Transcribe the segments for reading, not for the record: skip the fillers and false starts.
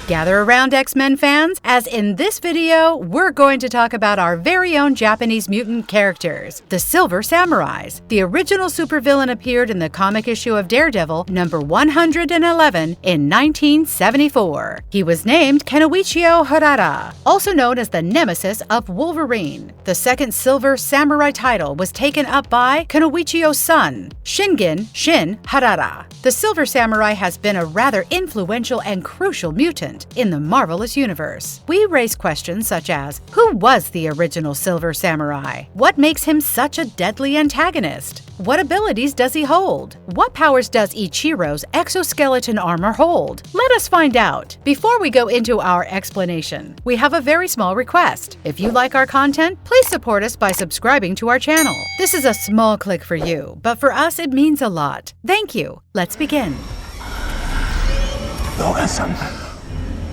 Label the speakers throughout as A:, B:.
A: Gather around, X-Men fans, as in this video, we're going to talk about our very own Japanese mutant characters, the Silver Samurais. The original supervillain appeared in the comic issue of Daredevil, number 111, in 1974. He was named Kanuichio Harada, also known as the nemesis of Wolverine. The second Silver Samurai title was taken up by Kanuichio's son, Shingen Harada. The Silver Samurai has been a rather influential and crucial mutant in the marvelous universe. We raise questions such as, who was the original Silver Samurai? What makes him such a deadly antagonist? What abilities does he hold? What powers does Ichiro's exoskeleton armor hold? Let us find out. Before we go into our explanation, we have a very small request. If you like our content, please support us by subscribing to our channel. This is a small click for you, but for us it means a lot. Thank you. Let's begin.
B: Logan-san,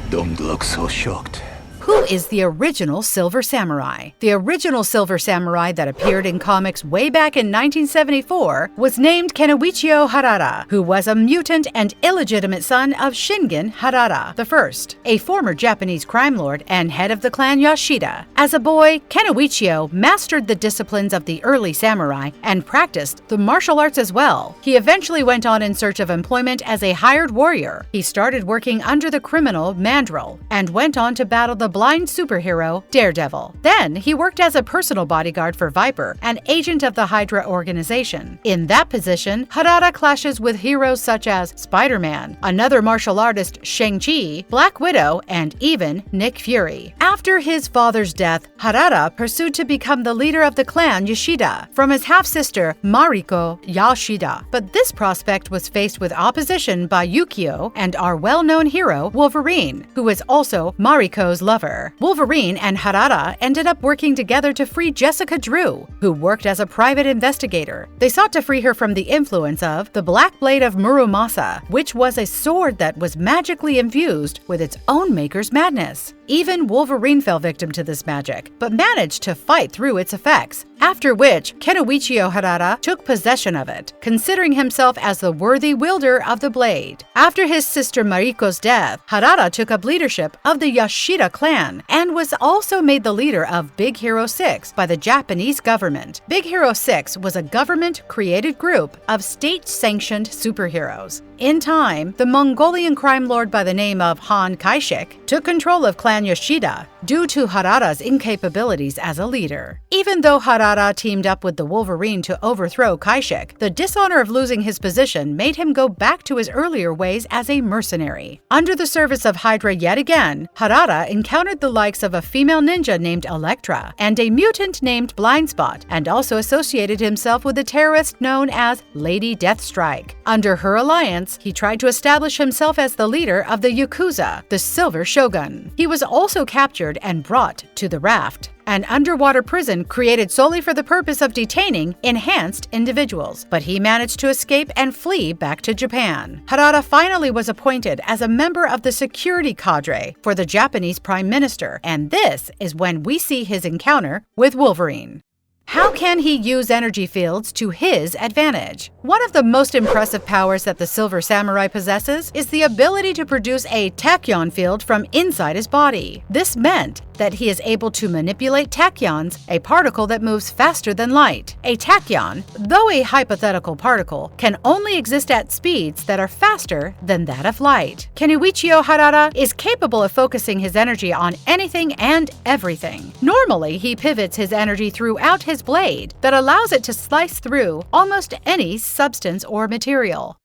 B: don't look so shocked.
A: Who is the original Silver Samurai? The original Silver Samurai that appeared in comics way back in 1974 was named Kanuichio Harada, who was a mutant and illegitimate son of Shingen Harada I, a former Japanese crime lord and head of the clan Yashida. As a boy, Kanuichio mastered the disciplines of the early samurai and practiced the martial arts as well. He eventually went on in search of employment as a hired warrior. He started working under the criminal Mandrill and went on to battle the blind superhero Daredevil. Then he worked as a personal bodyguard for Viper, an agent of the Hydra organization. In that position, Harada clashes with heroes such as Spider-Man, another martial artist Shang-Chi, Black Widow, and even Nick Fury. After his father's death, Harada pursued to become the leader of the clan Yashida from his half-sister Mariko Yashida. But this prospect was faced with opposition by Yukio and our well-known hero Wolverine, who is also Mariko's lover. Wolverine and Harada ended up working together to free Jessica Drew, who worked as a private investigator. They sought to free her from the influence of the Black Blade of Muramasa, which was a sword that was magically infused with its own maker's madness. Even Wolverine fell victim to this magic, but managed to fight through its effects, after which Kanuichio Harada took possession of it, considering himself as the worthy wielder of the blade. After his sister Mariko's death, Harada took up leadership of the Yashida clan and was also made the leader of Big Hero 6 by the Japanese government. Big Hero 6 was a government-created group of state-sanctioned superheroes. In time, the Mongolian crime lord by the name of Han Kaishik took control of Clan Yashida due to Harada's incapabilities as a leader. Even though Harada teamed up with the Wolverine to overthrow Kaishik, the dishonor of losing his position made him go back to his earlier ways as a mercenary. Under the service of Hydra yet again, Harada encountered the likes of a female ninja named Elektra and a mutant named Blindspot, and also associated himself with a terrorist known as Lady Deathstrike. Under her alliance, he tried to establish himself as the leader of the Yakuza, the Silver Shogun. He was also captured and brought to the Raft, an underwater prison created solely for the purpose of detaining enhanced individuals, but he managed to escape and flee back to Japan. Harada finally was appointed as a member of the security cadre for the Japanese Prime Minister, and this is when we see his encounter with Wolverine. How can he use energy fields to his advantage? One of the most impressive powers that the Silver Samurai possesses is the ability to produce a tachyon field from inside his body. This meant that he is able to manipulate tachyons, a particle that moves faster than light. A tachyon, though a hypothetical particle, can only exist at speeds that are faster than that of light. Kanuichio Harada is capable of focusing his energy on anything and everything. Normally, he pivots his energy throughout his blade that allows it to slice through almost any substance or material.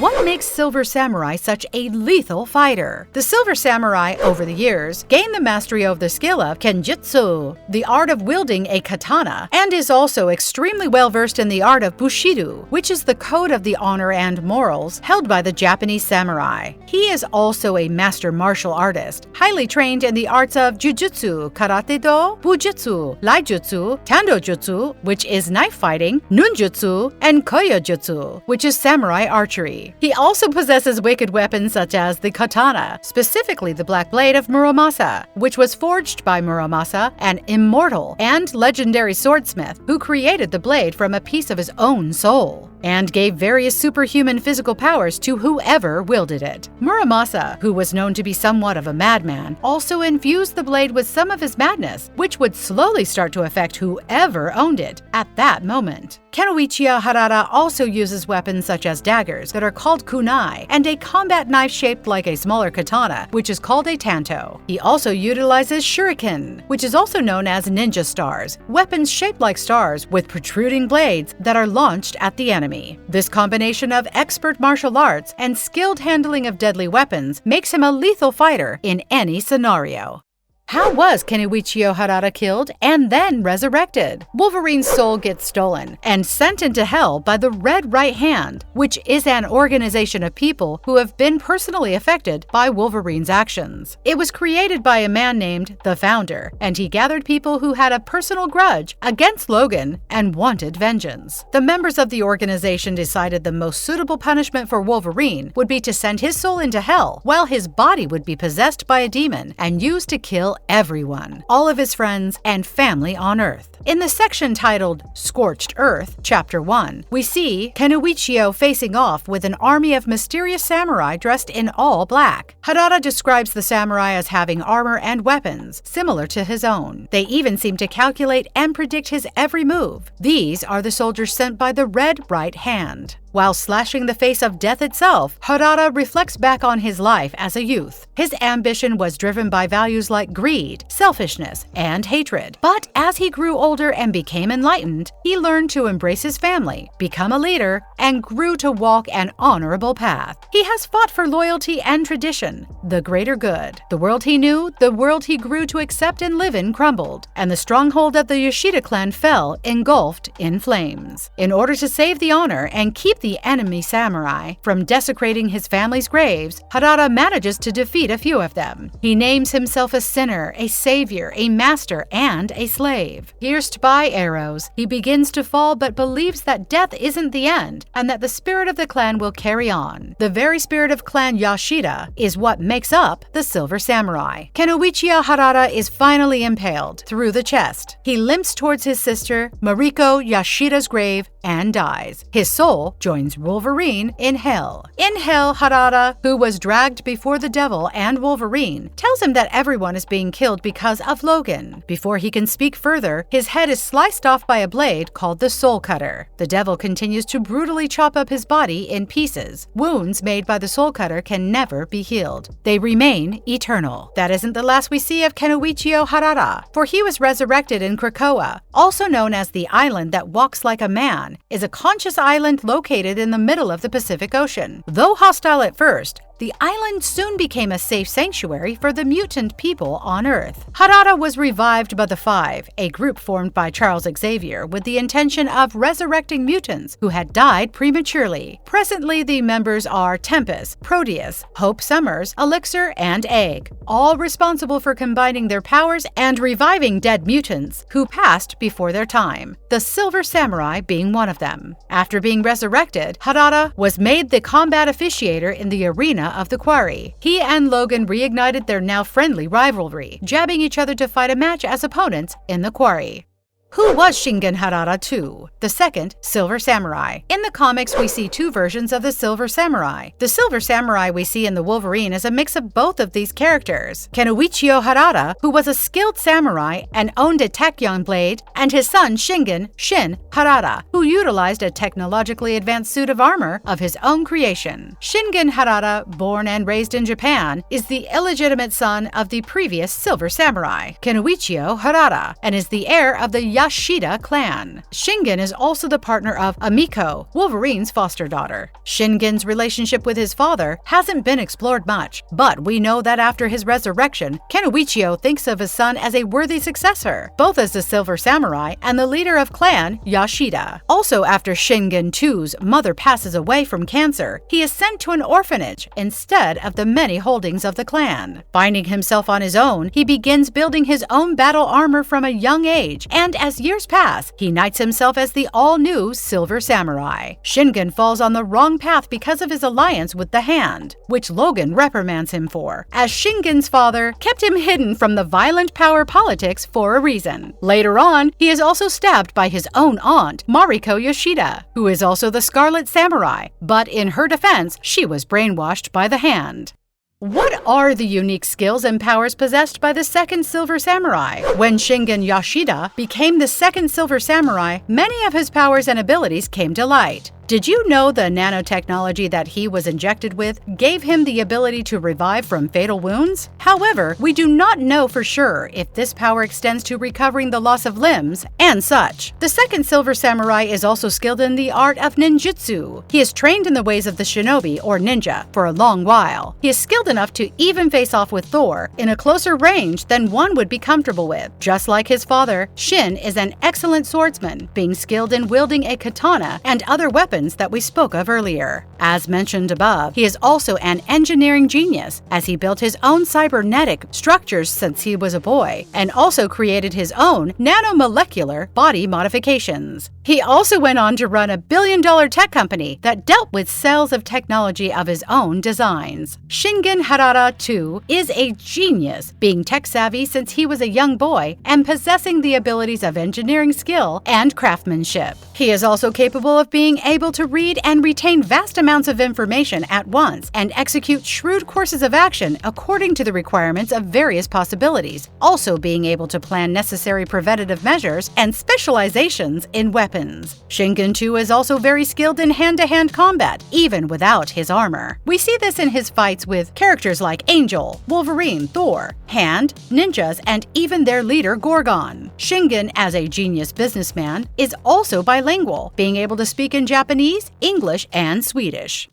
A: What makes Silver Samurai such a lethal fighter? The Silver Samurai, over the years, gained the mastery of the skill of Kenjutsu, the art of wielding a katana, and is also extremely well versed in the art of Bushido, which is the code of the honor and morals held by the Japanese samurai. He is also a master martial artist, highly trained in the arts of Jujutsu, Karate-do, Bujutsu, Laijutsu, Tandojutsu, which is knife fighting, Nunjutsu, and Koyojutsu, which is samurai archery. He also possesses wicked weapons such as the katana, specifically the Black Blade of Muramasa, which was forged by Muramasa, an Immortal and legendary swordsmith who created the blade from a piece of his own soul. and gave various superhuman physical powers to whoever wielded it. Muramasa, who was known to be somewhat of a madman, also infused the blade with some of his madness, which would slowly start to affect whoever owned it at that moment. Kanuichio Harada also uses weapons such as daggers that are called kunai and a combat knife shaped like a smaller katana, which is called a tanto. He also utilizes shuriken, which is also known as ninja stars, weapons shaped like stars with protruding blades that are launched at the enemy. This combination of expert martial arts and skilled handling of deadly weapons makes him a lethal fighter in any scenario. How was Kanuichio Harada killed and then resurrected? Wolverine's soul gets stolen and sent into hell by the Red Right Hand, which is an organization of people who have been personally affected by Wolverine's actions. It was created by a man named the Founder, and he gathered people who had a personal grudge against Logan and wanted vengeance. The members of the organization decided the most suitable punishment for Wolverine would be to send his soul into hell, while his body would be possessed by a demon and used to kill everyone, all of his friends and family on Earth. In the section titled Scorched Earth, Chapter 1, we see Kanuichio facing off with an army of mysterious samurai dressed in all black. Harada describes the samurai as having armor and weapons similar to his own. They even seem to calculate and predict his every move. These are the soldiers sent by the Red Right Hand. While slashing the face of death itself, Harada reflects back on his life as a youth. His ambition was driven by values like greed, selfishness, and hatred. But as he grew older and became enlightened, he learned to embrace his family, become a leader, and grew to walk an honorable path. He has fought for loyalty and tradition, the greater good. The world he knew, the world he grew to accept and live in crumbled, and the stronghold of the Yashida clan fell, engulfed in flames. In order to save the honor and keep the enemy samurai from desecrating his family's graves, Harada manages to defeat a few of them. He names himself a sinner, a savior, a master, and a slave. Pierced by arrows, he begins to fall but believes that death isn't the end and that the spirit of the clan will carry on. The very spirit of Clan Yashida is what makes up the Silver Samurai. Kanuichio Harada is finally impaled through the chest. He limps towards his sister, Mariko Yashida's grave, and dies. His soul joins Wolverine in hell. In hell, Harada, who was dragged before the devil and Wolverine, tells him that everyone is being killed because of Logan. Before he can speak further, his head is sliced off by a blade called the Soul Cutter. The devil continues to brutally chop up his body in pieces. Wounds made by the Soul Cutter can never be healed. They remain eternal. That isn't the last we see of Kanuichio Harada, for he was resurrected in Krakoa, also known as the island that walks like a man, is a conscious island located in the middle of the Pacific Ocean. Though hostile at first, the island soon became a safe sanctuary for the mutant people on Earth. Harada was revived by the Five, a group formed by Charles Xavier with the intention of resurrecting mutants who had died prematurely. Presently, the members are Tempest, Proteus, Hope Summers, Elixir, and Egg, all responsible for combining their powers and reviving dead mutants who passed before their time, the Silver Samurai being one of them. After being resurrected, Harada was made the combat officiator in the arena of the quarry. He and Logan reignited their now friendly rivalry, jabbing each other to fight a match as opponents in the quarry. Who was Shingen Harada II, the second Silver Samurai? In the comics, we see two versions of the Silver Samurai. The Silver Samurai we see in the Wolverine is a mix of both of these characters. Kanuichio Harada, who was a skilled samurai and owned a tachyon blade, and his son Shin Harada, who utilized a technologically advanced suit of armor of his own creation. Shingen Harada, born and raised in Japan, is the illegitimate son of the previous Silver Samurai, Kanuichio Harada, and is the heir of the Yashida clan. Shingen is also the partner of Amiko, Wolverine's foster daughter. Shingen's relationship with his father hasn't been explored much, but we know that after his resurrection, Kanuichio thinks of his son as a worthy successor, both as the Silver Samurai and the leader of Clan Yashida. Also, after Shingen II's mother passes away from cancer, he is sent to an orphanage instead of the many holdings of the clan. Finding himself on his own, he begins building his own battle armor from a young age, and as as years pass, he knights himself as the all-new Silver Samurai. Shingen falls on the wrong path because of his alliance with the Hand, which Logan reprimands him for, as Shingen's father kept him hidden from the violent power politics for a reason. Later on, he is also stabbed by his own aunt, Ichiro Yashida, who is also the Scarlet Samurai, but in her defense, she was brainwashed by the Hand. What are the unique skills and powers possessed by the second Silver Samurai? When Shingen Yashida became the second Silver Samurai, many of his powers and abilities came to light. Did you know the nanotechnology that he was injected with gave him the ability to revive from fatal wounds? However, we do not know for sure if this power extends to recovering the loss of limbs and such. The second Silver Samurai is also skilled in the art of ninjutsu. He is trained in the ways of the shinobi or ninja for a long while. He is skilled enough to even face off with Thor in a closer range than one would be comfortable with. Just like his father, Shin is an excellent swordsman, being skilled in wielding a katana and other weapons that we spoke of earlier. As mentioned above, he is also an engineering genius, as he built his own cybernetic structures since he was a boy, and also created his own nanomolecular body modifications. He also went on to run a billion-dollar tech company that dealt with cells of technology of his own designs. Shingen Harada II is a genius, being tech-savvy since he was a young boy and possessing the abilities of engineering skill and craftsmanship. He is also capable of being able to read and retain vast amounts of information at once and execute shrewd courses of action according to the requirements of various possibilities, also being able to plan necessary preventative measures and specializations in weapons. Shingen II is also very skilled in hand-to-hand combat, even without his armor. We see this in his fights with characters like Angel, Wolverine, Thor, Hand, ninjas, and even their leader Gorgon. Shingen, as a genius businessman, is also bilingual, being able to speak in Japanese, English, and Swedish.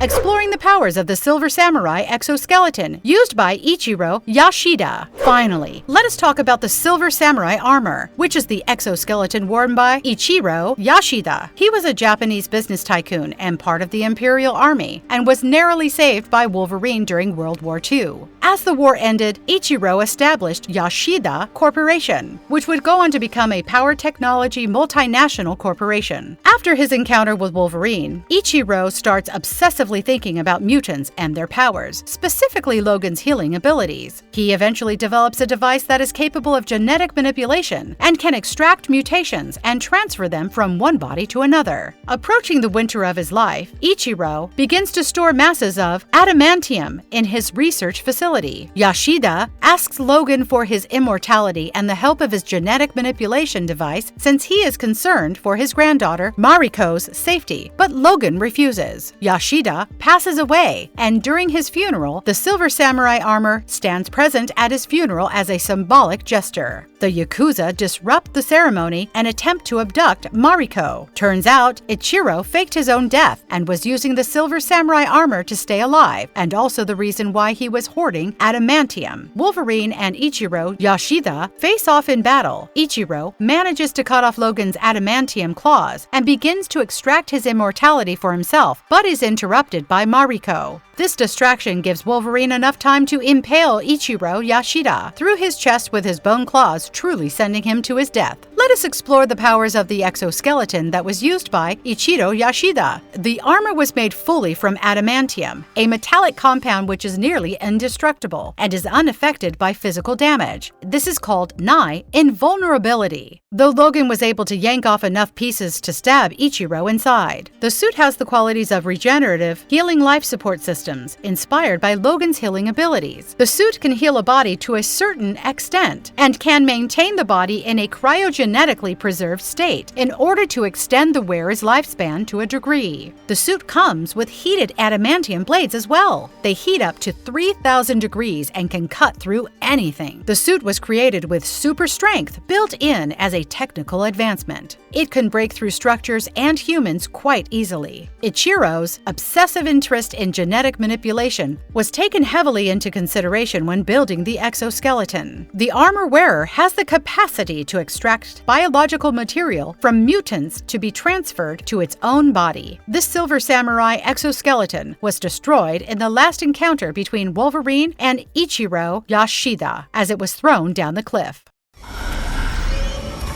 A: Exploring the powers of the Silver Samurai exoskeleton, used by Ichiro Yashida. Finally, let us talk about the Silver Samurai armor, which is the exoskeleton worn by Ichiro Yashida. He was a Japanese business tycoon and part of the Imperial Army, and was narrowly saved by Wolverine during World War II. As the war ended, Ichiro established Yashida Corporation, which would go on to become a power technology multinational corporation. After his encounter with Wolverine, Ichiro starts obsessively thinking about mutants and their powers, specifically Logan's healing abilities. He eventually develops a device that is capable of genetic manipulation and can extract mutations and transfer them from one body to another. Approaching the winter of his life, Ichiro begins to store masses of adamantium in his research facility. Yashida asks Logan for his immortality and the help of his genetic manipulation device since he is concerned for his granddaughter Mariko's safety, but Logan refuses. Yashida passes away, and during his funeral, the Silver Samurai armor stands present at his funeral as a symbolic gesture. The Yakuza disrupt the ceremony and attempt to abduct Mariko. Turns out, Ichiro faked his own death and was using the Silver Samurai armor to stay alive, and also the reason why he was hoarding adamantium. Wolverine and Ichiro Yashida face off in battle. Ichiro manages to cut off Logan's adamantium claws and begins to extract his immortality for himself, but is interrupted by Mariko. This distraction gives Wolverine enough time to impale Ichiro Yashida through his chest with his bone claws, truly sending him to his death. Let us explore the powers of the exoskeleton that was used by Ichiro Yashida. The armor was made fully from adamantium, a metallic compound which is nearly indestructible and is unaffected by physical damage. This is called nigh invulnerability. Though Logan was able to yank off enough pieces to stab Ichiro inside. The suit has the qualities of regenerative, healing life support systems, inspired by Logan's healing abilities. The suit can heal a body to a certain extent, and can maintain the body in a cryogenetically preserved state in order to extend the wearer's lifespan to a degree. The suit comes with heated adamantium blades as well. They heat up to 3,000 degrees and can cut through anything. The suit was created with super strength built in as a technical advancement. It can break through structures and humans quite easily. Ichiro's obsessive interest in genetic manipulation was taken heavily into consideration when building the exoskeleton. The armor wearer has the capacity to extract used biological material from mutants to be transferred to its own body. This Silver Samurai exoskeleton was destroyed in the last encounter between Wolverine and Ichiro Yashida as it was thrown down the cliff.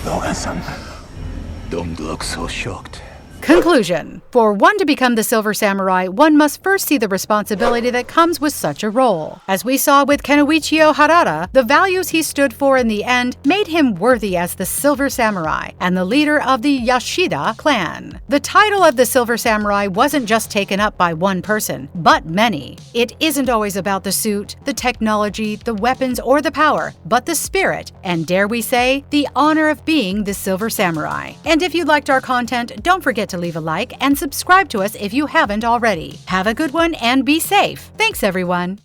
B: Logan-san, don't look so shocked.
A: Conclusion. For one to become the Silver Samurai, one must first see the responsibility that comes with such a role. As we saw with Kanuichio Harada, the values he stood for in the end made him worthy as the Silver Samurai and the leader of the Yashida clan. The title of the Silver Samurai wasn't just taken up by one person, but many. It isn't always about the suit, the technology, the weapons, or the power, but the spirit, and dare we say, the honor of being the Silver Samurai. And if you liked our content, don't forget to leave a like and subscribe to us if you haven't already. Have a good one and be safe. Thanks, everyone.